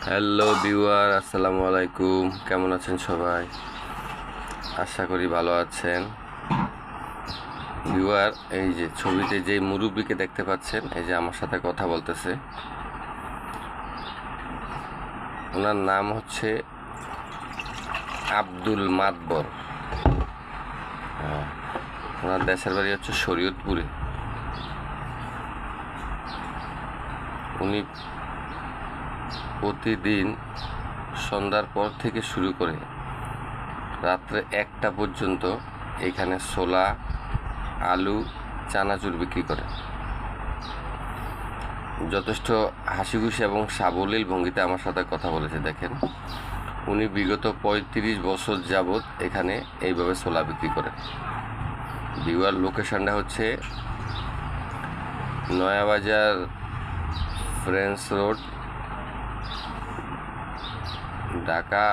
Hello viewer, আসসালামু আলাইকুম। কেমন আছেন সবাই? আশা করি ভালো আছেন। ভিউয়ার, এই যে ছবিতে যে মুরব্বিকে দেখতে পাচ্ছেন, এই যে আমার সাথে কথা বলতেছে, ওনার নাম হচ্ছে আব্দুল মাতবর। ওনার দেশের বাড়ি হচ্ছে শরীয়তপুরে। উনি প্রতিদিন সন্ধ্যার পর থেকে শুরু করে রাত্রে 1টা পর্যন্ত এখানে ছোলা, আলু, চানাচুর বিক্রি করে। যথেষ্ট হাসিখুশি এবং সাবলীল ভঙ্গিতে আমার সাথে কথা বলেছে। দেখেন, উনি বিগত 35 বছর যাবৎ এখানে এইভাবে ছোলা বিক্রি করেন। ভিউয়ার, লোকেশনটা হচ্ছে নয়াবাজার ফ্রেন্স রোড, ঢাকা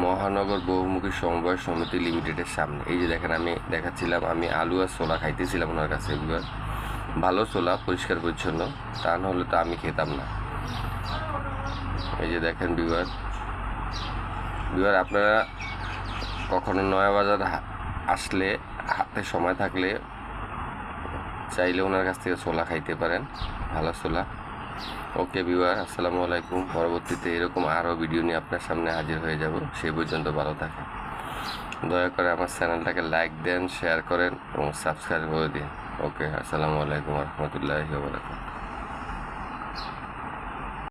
মহানগর বহুমুখী সমবায় সমিতি লিমিটেডের সামনে। এই যে দেখেন, আমি দেখাচ্ছিলাম, আমি আলু আর ছোলা খাইতেছিলাম ওনার কাছে। ভিউয়ার, ভালো ছোলা, পরিষ্কার পরিচ্ছন্ন, তা না হলে তো আমি খেতাম না। এই যে দেখেন ভিউয়ার, আপনারা কখনো নয়াবাজার আসলে, হাতে সময় থাকলে চাইলে ওনার কাছ থেকে ছোলা খাইতে পারেন, ভালো ছোলা। ওকে ভিউয়ার, আসসালামু আলাইকুম। পরবর্তীতে এরকম আরও ভিডিও নিয়ে আপনার সামনে হাজির হয়ে যাব। সেই পর্যন্ত ভালো থাকেন। দয়া করে আমার চ্যানেলটাকে লাইক দেন, শেয়ার করেন এবং সাবস্ক্রাইব করে দিন। ওকে, আসসালামু আলাইকুম রহমতুল্লাহি ওয়া বারাকাতুহু।